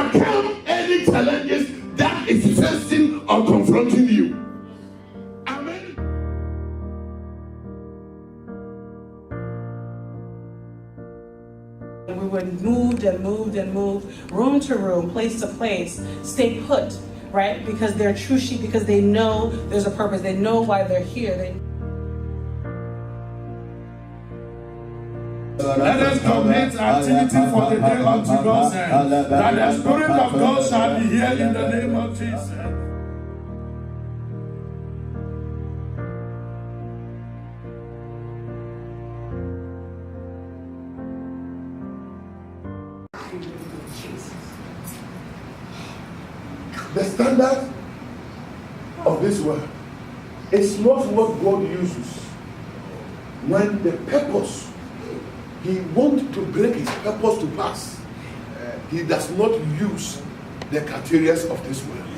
overcome any challenges that is facing or confronting you. Amen. We would move and move and move, room to room, place to place, stay put, right? Because they're true sheep, because they know there's a purpose. They know why they're here. Let us commit activity for the day unto God's hand, that the Spirit of God shall be here in the name of Jesus. The standard of this world is not what God uses. When the purpose, He wants to bring His purpose to pass, He does not use the criteria of this world.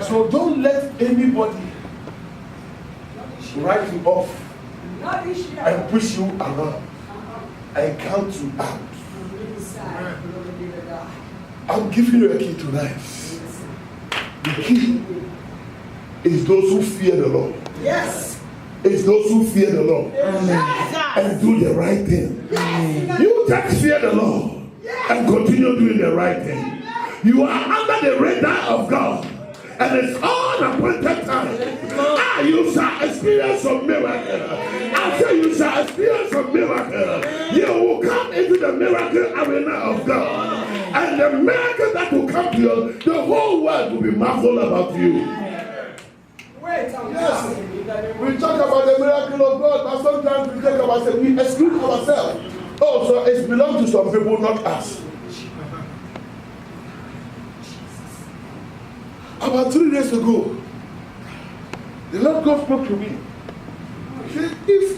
So don't let anybody write you off and push you around and count you out. I'm giving you a key tonight. The key is those who fear the Lord. Yes. It's those who fear the Lord. Yes. And do the right thing. Yes. You just fear the Lord and continue doing the right thing. You are under the radar of God, and it's all appointed time. You shall experience some miracle. I say you shall experience some miracle. You will come into the miracle arena of God, and the miracle that will come to you, the whole world will be marveled about you. Yes, we talk about the miracle of God, but sometimes we talk about it, we exclude ourselves. Oh, so it belongs to some people, not us. About 3 days ago, the Lord God spoke to me. He said, if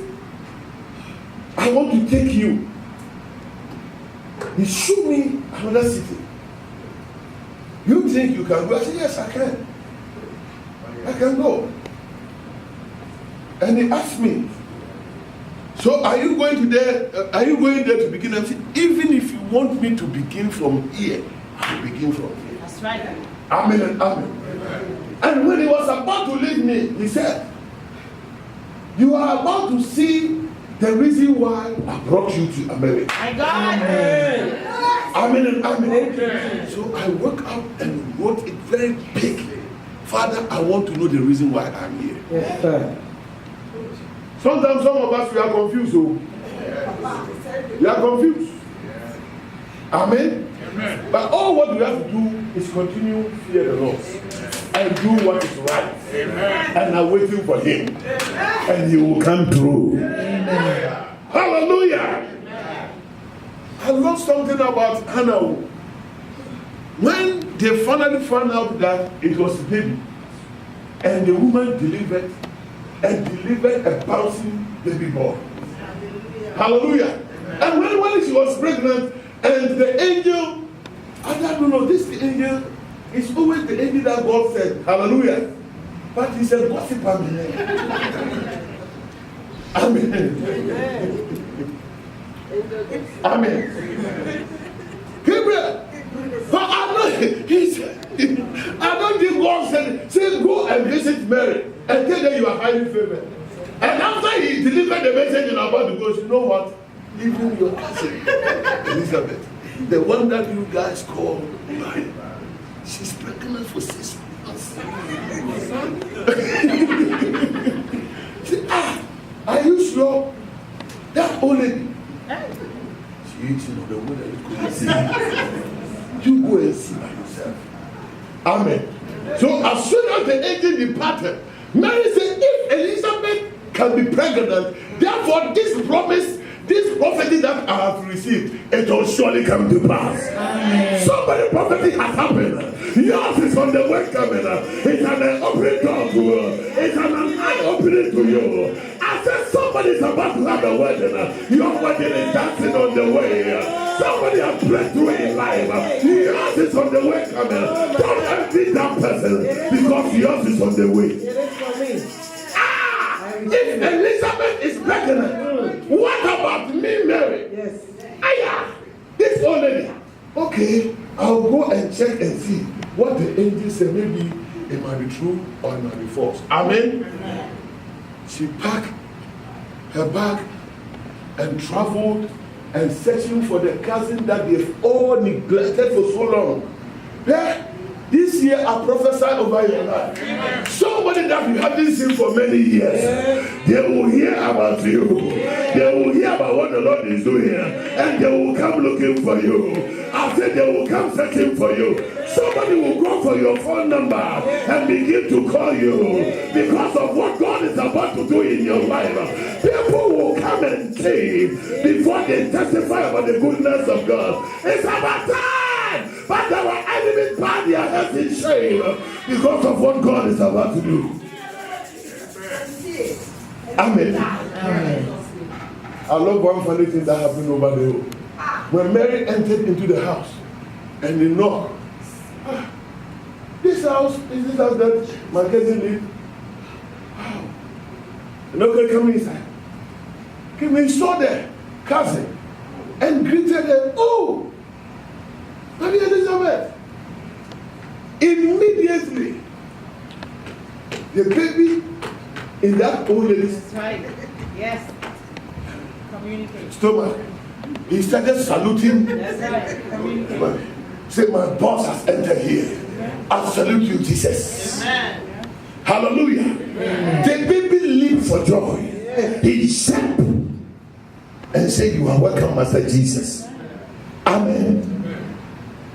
I want to take you, He showed me another city. You think you can go? I said, yes, I can. I can go. And He asked me, so are you going there to begin? I said, even if you want me to begin from here, I'll begin from here. That's right. Amen and amen. And when He was about to leave me, He said, you are about to see the reason why I brought you to America. My God. Amen. Amen and amen. So I woke up and wrote it very big. Father, I want to know the reason why I'm here. Yes, sir. Sometimes some of us, we are confused. So we are confused. Amen. Amen. But all what we have to do is continue to fear the Lord and do what is right. Amen. And are waiting for Him. Amen. And He will come through. Amen. Hallelujah. Amen. I love something about Hannah. When they finally found out that it was a baby, and the woman delivered a bouncing baby boy. Hallelujah. And when she was pregnant, and the angel, I don't know, this angel is always the angel that God said, hallelujah. But he said, gossip, amen. Amen. Amen. Gabriel. But I don't think God said, go and visit Mary and tell her you are highly favored. And after He delivered the message in about the ghost, you know what? Even your cousin, Elizabeth, the one that you guys call Mary, she's pregnant for 6 months. Say, are you sure? That old lady, she eats the one that you couldn't see. You go and see by yourself. Amen. So as soon as the angel departed, Mary said, if Elizabeth can be pregnant, therefore this promise, this prophecy that I have received, it will surely come to pass. Amen. Somebody prophecy has happened. Yours is on the way coming. It's an open door to you. It's an eye opening to you. I said somebody's about to have a wedding. Your wedding is dancing on the way. Somebody has breakthrough in life. Yours is on the way coming. Don't envy that person because yours is on the way. It is for me. If Elizabeth is pregnant, what about me, Mary? Yes. This old lady. Okay, I'll go and check and see what the angel said. Maybe it might be true or it might be false. Amen. She packed her bag and traveled and searching for the cousin that they've all neglected for so long. Yeah. This year I prophesy over your life. Somebody that you haven't seen for many years, they will hear about you. They will hear about what the Lord is doing, and they will come looking for you. I said they will come searching for you. Somebody will go for your phone number and begin to call you because of what God is about to do in your life. People will come and say before they testify about the goodness of God. It's about time. But our enemies bow their heads in shame because of what God is about to do. Amen. Amen. I love one funny thing that happened over the road. When Mary entered into the house and they knocked, this house is this house that my cousin lived. Wow. And okay, come inside. Came in, saw the cousin and greeted her. Oh, Mary Elizabeth. Immediately, the baby in that old lady's stomach, he started saluting. Say, my boss has entered here. I salute you, Jesus. Amen. Hallelujah. Amen. The baby leaped for joy. He jumped and said, you are welcome, Master Jesus. Amen.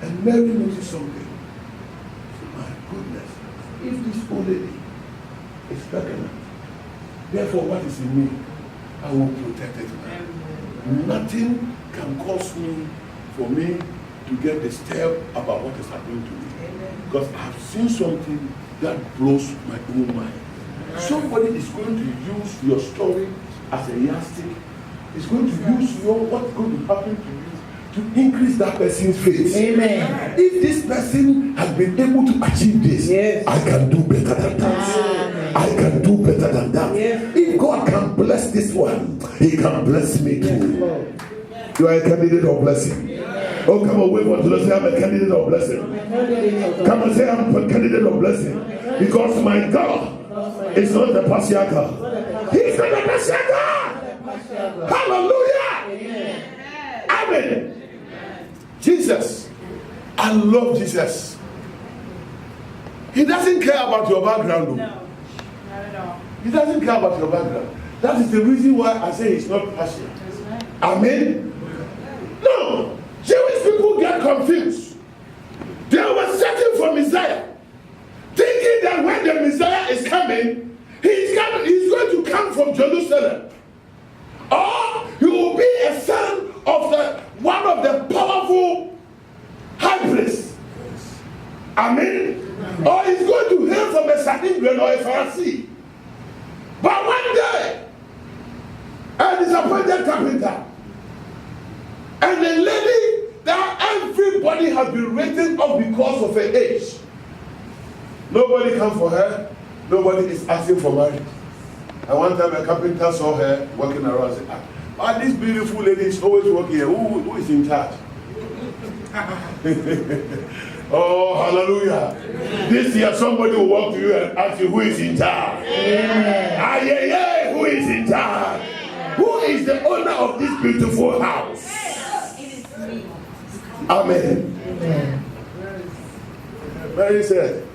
And Mary noticed something. My goodness, if this old lady is pregnant, therefore what is in me, I will protect it. Nothing can cause me, for me, to get disturbed about what is happening to me. Because I've seen something that blows my own mind. Somebody is going to use your story as a yardstick. It's going to use what's going to happen to you to increase that person's faith. Amen. If this person has been able to achieve this, yes, I can do better than that. Amen. I can do better than that. Yes. If God can bless this one, He can bless me too. Yes, you are a candidate of blessing. Yes. Oh, come on, wait for to say I'm a candidate of blessing. Come and say I'm a candidate of blessing. Because my God is not the partial God. He's not the partial God. Hallelujah. Amen. Jesus, I love Jesus. He doesn't care about your background. No, not at all. He doesn't care about your background. That is the reason why I say he's not partial. Right. Amen. No, Jewish people get confused. They were searching for Messiah, thinking that when the Messiah is coming, he's going to come from Jerusalem, or he will be a son of one of the powerful high priests. Amen. Or he's going to hail from a Sanhedrin or a Pharisee. But one day, a disappointed carpenter and a lady that everybody has been written off because of her age. Nobody comes for her. Nobody is asking for marriage. And one time a carpenter saw her walking around and said, this beautiful lady is always working here. Who is in charge? Oh, hallelujah. This year somebody will walk to you and ask you who is in charge. Who is in charge? Who is the owner of this beautiful house? Amen. Mary said,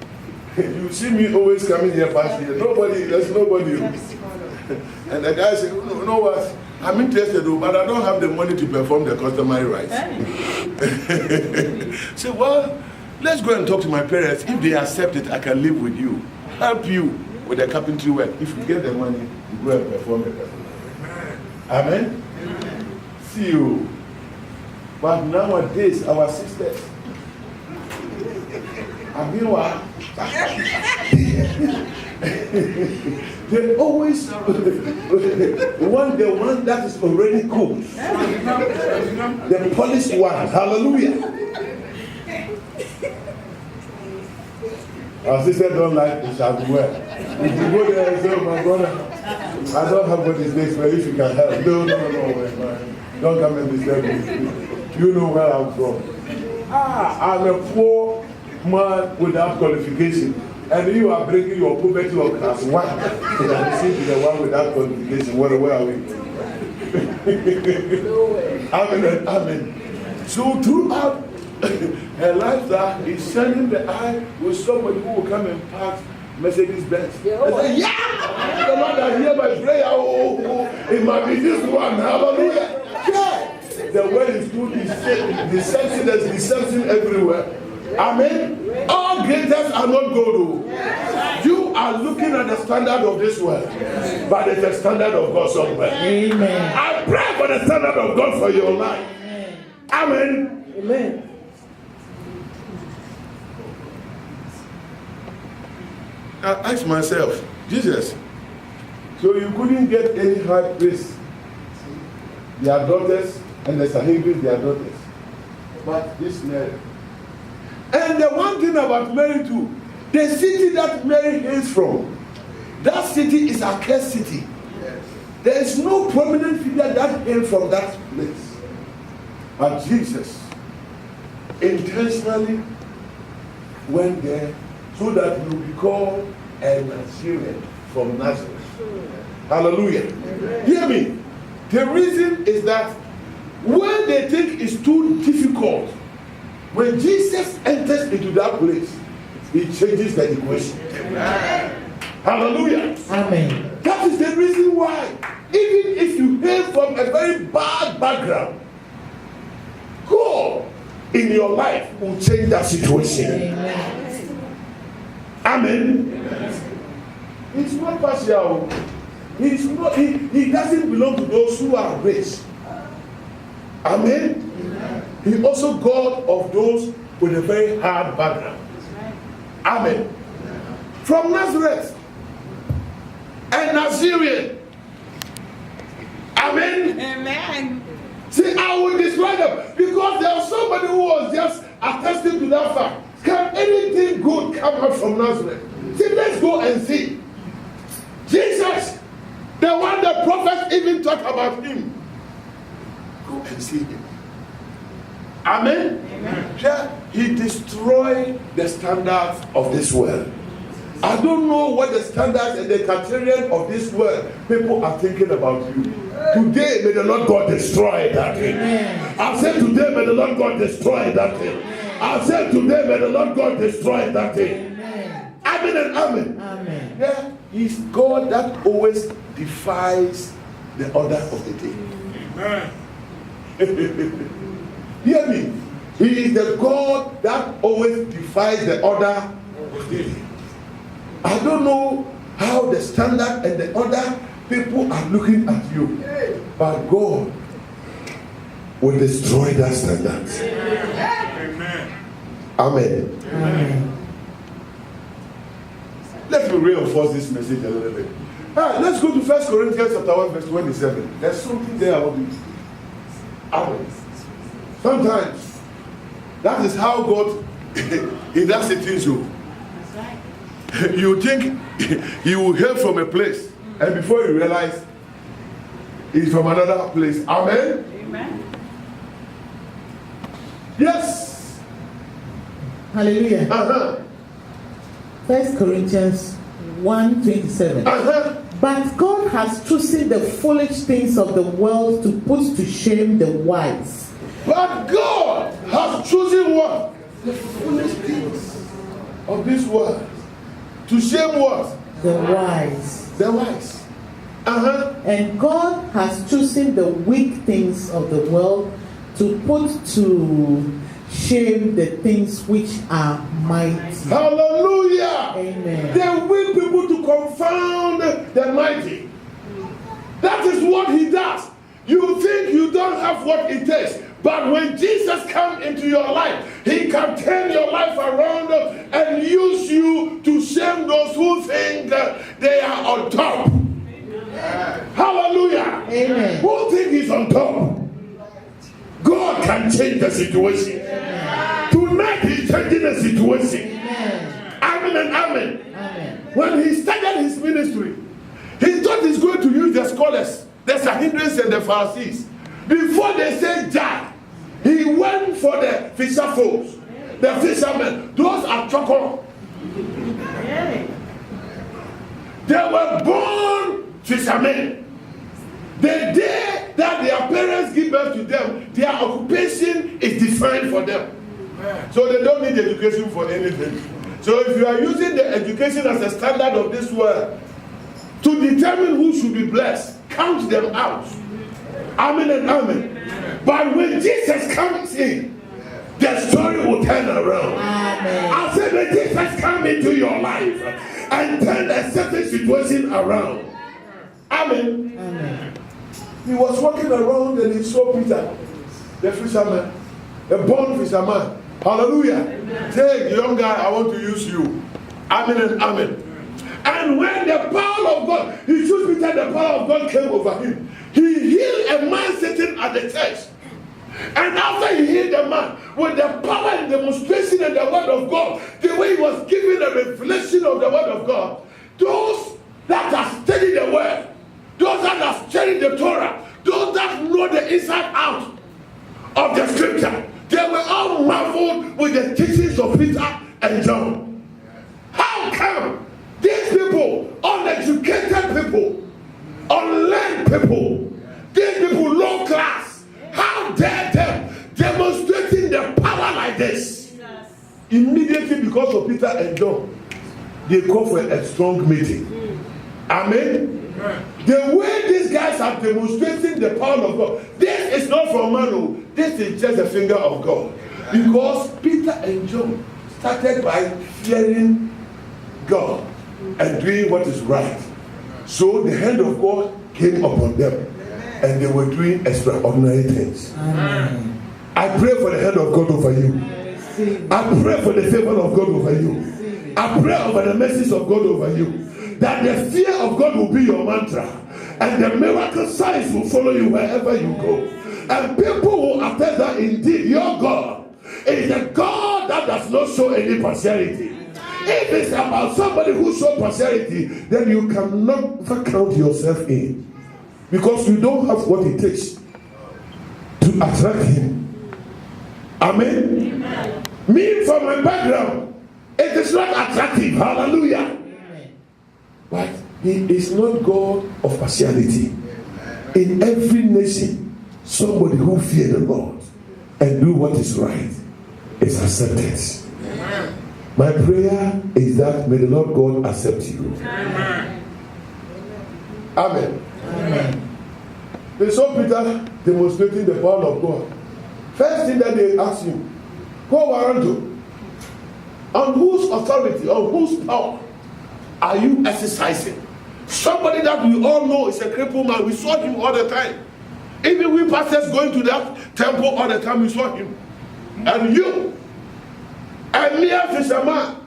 you see me always coming here past here. There's nobody. And the guy said, you know what? I'm interested, but I don't have the money to perform the customary rites. Say, well, let's go and talk to my parents. If they accept it, I can live with you. Help you with the carpentry work. If you get the money, you go and perform the customary. Amen? See you. But nowadays, our sisters, they always want the one that is already cooked. The polished one. Hallelujah. Our sister don't like it, shall be well. If you go there and say, oh my brother, I don't have what is next, but if you can help. No, man. Don't come and disturb me. You know where I'm from. I'm a poor man without qualification. And you are breaking your poverty of class 1. And I'm saying the one without qualification. Where are we? Amen. Amen. So throughout her lifestyle, he's sending the eye with somebody who will come and pass Mercedes Benz. I say, yeah! The Lord has heard my prayer. Oh, it might be this one. Hallelujah. Yeah. The word is too deception everywhere. Amen. All greaters are not gold. You are looking at the standard of this world, but it's the standard of God somewhere. Amen. I pray for the standard of God for your life. Amen. Amen. I ask myself, Jesus, so you couldn't get any high priest, their daughters, and the Sahibis, their daughters, but this Mary. And the one thing about Mary too, the city that Mary hails from, that city is a cursed city. Yes. There is no prominent figure that hails from that place. But Jesus intentionally went there so that he will be called a Nazarene from Nazareth. Hallelujah. Hear me. The reason is that when they think it's too difficult, when Jesus enters into that place, he changes the equation. Amen. Hallelujah. Amen. That is the reason why, even if you hail from a very bad background, God in your life will change that situation. Amen. Amen. He's not partial. He's not, he doesn't belong to those who are rich. Amen. He's also God of those with a very hard background. Amen. From Nazareth, a Nazarene. Amen. Amen. See, I will describe them because there was somebody who was just attesting to that fact. Can anything good come out from Nazareth? See, let's go and see. Jesus, the one the prophets even talk about him. Go and see him. Amen. Amen. Yeah, he destroyed the standards of this world. I don't know what the standards and the criterion of this world people are thinking about you. Today, may the Lord God destroy that thing. I said today, may the Lord God destroy that thing. I said today, may the Lord God destroy that thing. Amen and amen. Amen. Yeah, he's God that always defies the order of the day. Amen. Hear me. He is the God that always defies the order of the day. I don't know how the standard and the other people are looking at you, but God will destroy that standard. Amen. Amen. Amen. Let me reinforce this message a little bit. Let's go to 1 Corinthians chapter 1 verse 27. There's something there about this. Amen. Sometimes that is how God he does it to you. You think you will hear from a place, and before you realize it's from another place. Amen. Amen. Yes. Hallelujah. 1 Corinthians 1:27. But God has chosen the foolish things of the world to put to shame the wise. But God has chosen what? The foolish things of this world. To shame what? The wise. The wise. And God has chosen the weak things of the world to put to shame the things which are mighty. Hallelujah. Amen. They will people to confound the mighty. That is what he does. You think you don't have what it takes. But when Jesus comes into your life, he can turn your life around and use you to shame those who think they are on top. Amen. Hallelujah. Amen. Who think he's on top? God can change the situation. Amen. Tonight he's changing the situation. Amen. Amen and amen. Amen. When he started his ministry, he thought he's going to use the scholars, the Sanhedrin and the Pharisees. Before they say Jack, He went for the fisher folks, the fishermen. Those are chocolate. They were born fishermen. The day that their parents give birth to them, their occupation is defined for them. So they don't need education for anything. So if you are using the education as a standard of this world to determine who should be blessed, count them out. Amen and amen. But when Jesus comes in, the story will turn around. Amen. I said when Jesus come into your life and turn a certain situation around. Amen. Amen. He was walking around and he saw Peter, the fisherman, a born fisherman. Hallelujah. Amen. Say, young guy, I want to use you. Amen and amen. And when the power of God, he chose Peter, the power of God came over him. He healed a man sitting at the church. And after he healed the man, with the power and demonstration and the word of God, the way he was giving a revelation of the word of God, those that have studied the word, those that have studied the Torah, those that know the inside out of the scripture, they were all marveled with the teachings of Peter and John. How come these people, uneducated people, unlearned people, these people low class, how dare them demonstrating the power like this? Yes. Immediately because of Peter and John, they call for a strong meeting. Amen. The way these guys are demonstrating the power of God, this is not from man, this is just the finger of God. Because Peter and John started by fearing God and doing what is right. So the hand of God came upon them and they were doing extraordinary things. Amen. I pray for the hand of God over you. I pray for the favor of God over you. I pray over the message of God over you. That the fear of God will be your mantra, and the miracle signs will follow you wherever you go. And people will attest that indeed your God is a God that does not show any partiality. If it's about somebody who shows partiality, then you cannot count yourself in, because you don't have what it takes to attract him. Amen. Amen. Me, from my background, it is not attractive. Hallelujah. But he is not God of partiality. In every nation, somebody who fears the Lord and do what is right is accepted. My prayer is that may the Lord God accept you. Amen. Amen. Amen. They saw Peter demonstrating the power of God. First thing that they asked him, who are you? On whose authority, on whose power are you exercising? Somebody that we all know is a crippled man. We saw him all the time. Even we pastors going to that temple all the time, we saw him. And you, a mere fisherman,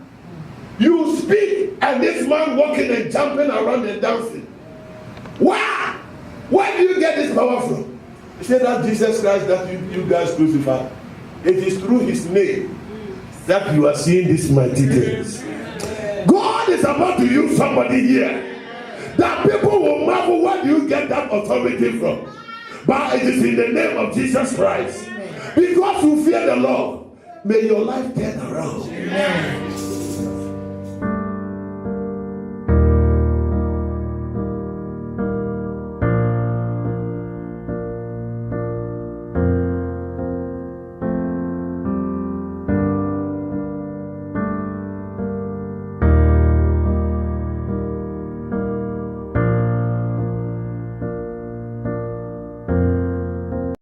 you speak, and this man walking and jumping around and dancing. Wow! Where do you get this power from? He said that Jesus Christ that you guys crucified. It is through his name that you are seeing these mighty things. God is about to use somebody here that people will marvel, where do you get that authority from? But it is in the name of Jesus Christ. Because you fear the Lord, may your life turn around. Amen.